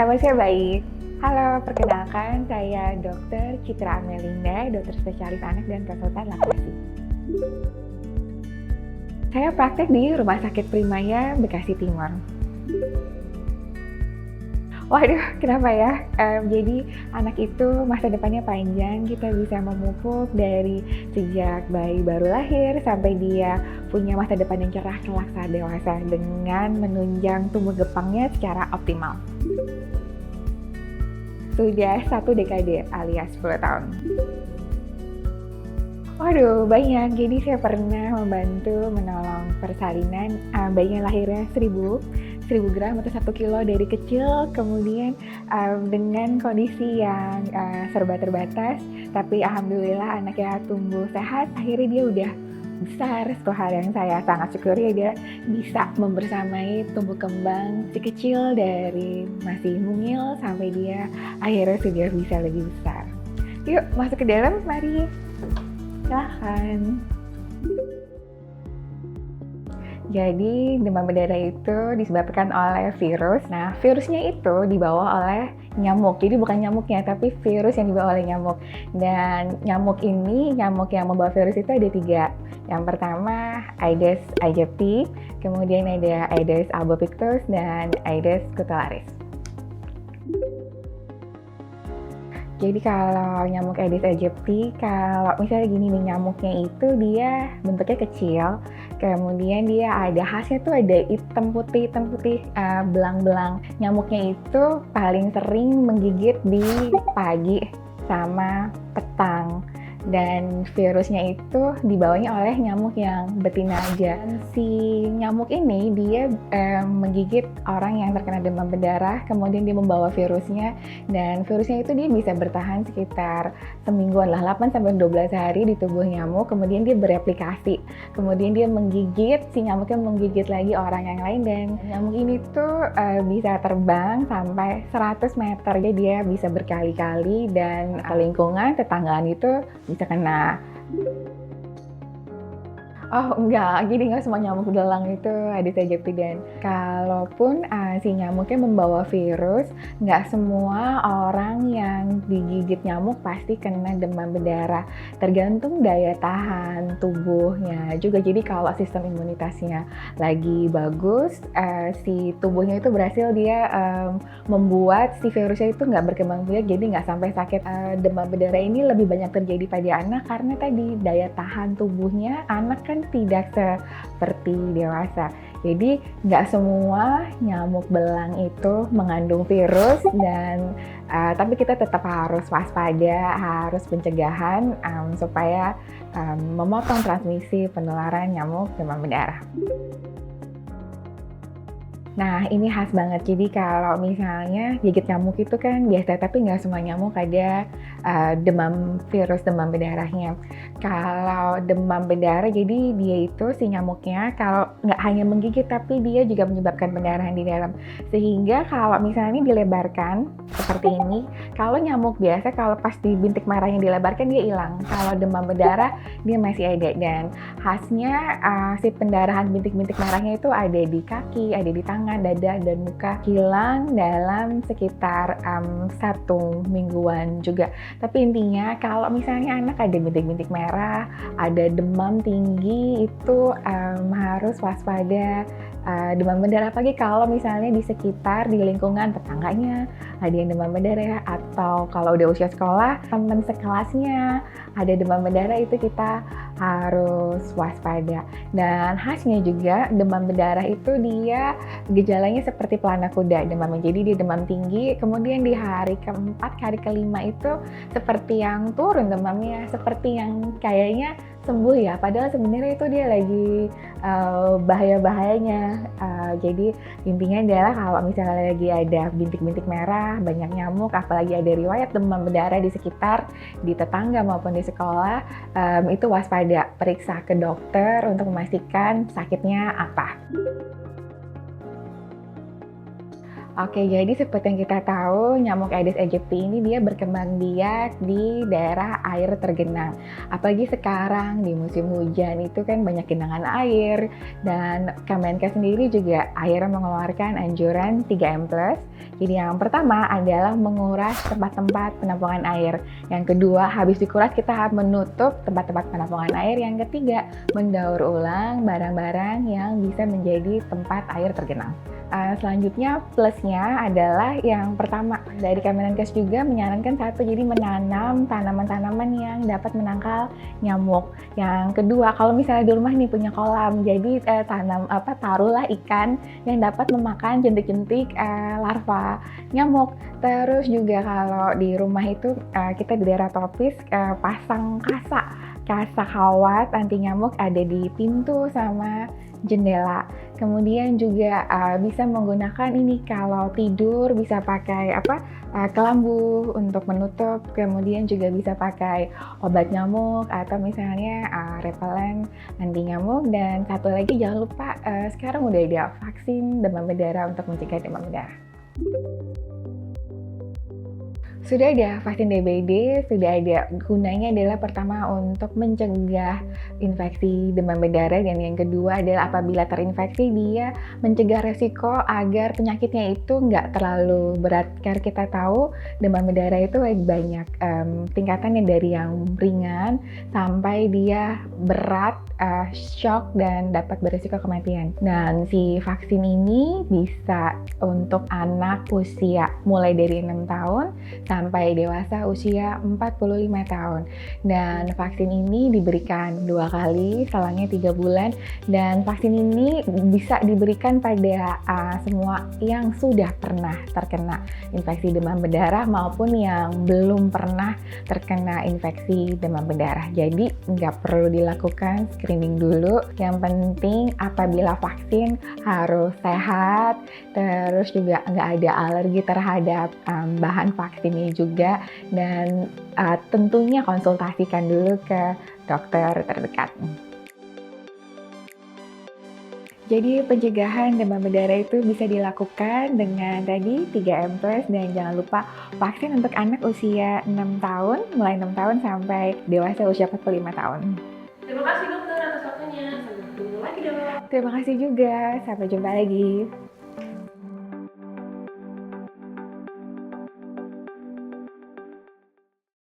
Kabar saya baik. Halo, perkenalkan saya Dr. Citra Amelinda, dokter spesialis anak dan konsultan laktasi. Saya praktek di Rumah Sakit Primaya, Bekasi Timur. Waduh, kenapa ya? Jadi anak itu masa depannya panjang, kita bisa memupuk dari sejak bayi baru lahir sampai dia punya masa depan yang cerah kelak saat dewasa dengan menunjang tumbuh gepangnya secara optimal. Sudah 1 dekade alias 10 tahun. Waduh, banyak. Jadi saya pernah membantu menolong persalinan bayinya lahirnya 1000 gram atau 1 kilo dari kecil, kemudian dengan kondisi yang serba terbatas, tapi alhamdulillah anaknya tumbuh sehat, akhirnya dia udah besar. Satu hal yang saya sangat syukuri dia bisa membersamai tumbuh kembang si kecil dari masih mungil sampai dia akhirnya sudah bisa lebih besar. Yuk masuk ke dalam, mari. Silahkan. Jadi demam berdarah itu disebabkan oleh virus. Nah, virusnya itu dibawa oleh nyamuk. Jadi bukan nyamuknya, tapi virus yang dibawa oleh nyamuk. Dan nyamuk yang membawa virus itu ada 3. Yang pertama Aedes aegypti, kemudian ada Aedes albopictus, dan Aedes cutularis. Jadi kalau nyamuk Aedes aegypti, kalau misalnya gini nih, nyamuknya itu dia bentuknya kecil, kemudian dia ada khasnya tuh ada hitam putih, belang-belang. Nyamuknya itu paling sering menggigit di pagi sama petang. Dan virusnya itu dibawanya oleh nyamuk yang betina aja. Si nyamuk ini dia menggigit orang yang terkena demam berdarah, kemudian dia membawa virusnya, dan virusnya itu dia bisa bertahan sekitar semingguan lah, 8-12 hari di tubuh nyamuk, kemudian dia bereplikasi, kemudian dia menggigit, si nyamuknya menggigit lagi orang yang lain, dan nyamuk ini tuh bisa terbang sampai 100 meter, jadi dia bisa berkali-kali, dan lingkungan tetanggaan itu bisa kena. Oh enggak, jadi nggak semua nyamuk belang itu Aedes aegypti, dan kalaupun si nyamuknya membawa virus, nggak semua orang yang digigit nyamuk pasti kena demam berdarah. Tergantung daya tahan tubuhnya juga. Jadi kalau sistem imunitasnya lagi bagus, si tubuhnya itu berhasil dia membuat si virusnya itu nggak berkembang biak, jadi nggak sampai sakit. Demam berdarah ini lebih banyak terjadi pada anak karena tadi daya tahan tubuhnya anak kan tidak seperti dewasa. Jadi nggak semua nyamuk belang itu mengandung virus, dan tapi kita tetap harus waspada, harus pencegahan supaya memotong transmisi penularan nyamuk demam berdarah. Nah, ini khas banget. Jadi kalau misalnya gigit nyamuk itu kan biasa, tapi nggak semua nyamuk ada virus demam berdarahnya. Kalau demam berdarah, jadi dia itu si nyamuknya kalau nggak hanya menggigit, tapi dia juga menyebabkan pendarahan di dalam. Sehingga kalau misalnya dilebarkan seperti ini, kalau nyamuk biasa kalau pas di bintik merahnya dilebarkan dia hilang. Kalau demam berdarah dia masih ada, dan khasnya si pendarahan bintik-bintik merahnya itu ada di kaki, ada di tangan, dada, dan muka, hilang dalam sekitar 1 mingguan juga. Tapi intinya kalau misalnya anak ada bintik-bintik merah, ada demam tinggi, itu harus waspada demam berdarah, apalagi kalau misalnya di sekitar, di lingkungan tetangganya ada yang demam berdarah, atau kalau udah usia sekolah teman sekelasnya ada demam berdarah, itu kita harus waspada. Dan khasnya juga demam berdarah itu dia gejalanya seperti pelana kuda demamnya. Jadi dia demam tinggi, kemudian di hari keempat, hari kelima itu seperti yang turun demamnya, seperti yang kayaknya sembuh ya, padahal sebenarnya itu dia lagi bahaya-bahayanya. Jadi intinya adalah kalau misalnya lagi ada bintik-bintik merah, banyak nyamuk, apalagi ada riwayat demam berdarah di sekitar, di tetangga maupun di sekolah, itu waspada, periksa ke dokter untuk memastikan sakitnya apa. Oke, jadi seperti yang kita tahu, nyamuk Aedes aegypti ini dia berkembang biak di daerah air tergenang. Apalagi sekarang di musim hujan itu kan banyak genangan air, dan Kemenkes sendiri juga akhirnya mengeluarkan anjuran 3M+. Jadi yang pertama adalah menguras tempat-tempat penampungan air. Yang kedua, habis dikuras kita harus menutup tempat-tempat penampungan air. Yang ketiga, mendaur ulang barang-barang yang bisa menjadi tempat air tergenang. Selanjutnya plusnya adalah yang pertama dari Kemenkes juga menyarankan satu, jadi menanam tanaman-tanaman yang dapat menangkal nyamuk. Yang kedua, kalau misalnya di rumah nih punya kolam, jadi taruhlah ikan yang dapat memakan jentik-jentik larva nyamuk. Terus juga kalau di rumah itu kita di daerah tropis pasang kasa kawat anti nyamuk ada di pintu sama jendela. Kemudian juga bisa menggunakan ini kalau tidur bisa pakai kelambu untuk menutup. Kemudian juga bisa pakai obat nyamuk atau misalnya repelen anti nyamuk. Dan satu lagi jangan lupa sekarang udah ada vaksin demam berdarah untuk mencegah demam berdarah. Sudah ada vaksin DBD, sudah ada. Gunanya adalah pertama untuk mencegah infeksi demam berdarah, dan yang kedua adalah apabila terinfeksi dia mencegah resiko agar penyakitnya itu nggak terlalu berat. Karena kita tahu demam berdarah itu banyak tingkatannya dari yang ringan sampai dia berat, shock, dan dapat berisiko kematian. Dan si vaksin ini bisa untuk anak usia mulai dari 6 tahun sampai dewasa usia 45 tahun. Dan vaksin ini diberikan 2 kali, selangnya 3 bulan. Dan vaksin ini bisa diberikan pada semua yang sudah pernah terkena infeksi demam berdarah maupun yang belum pernah terkena infeksi demam berdarah. Jadi nggak perlu dilakukan screening dulu. Yang penting apabila vaksin harus sehat, terus juga nggak ada alergi terhadap bahan vaksin ini juga, dan tentunya konsultasikan dulu ke dokter terdekat. Jadi pencegahan demam berdarah itu bisa dilakukan dengan tadi 3M+, dan jangan lupa vaksin untuk anak usia 6 tahun, mulai 6 tahun sampai dewasa usia 45 tahun. Terima kasih dokter atas waktunya. Sampai ketemu lagi dok. Terima kasih juga, sampai jumpa lagi.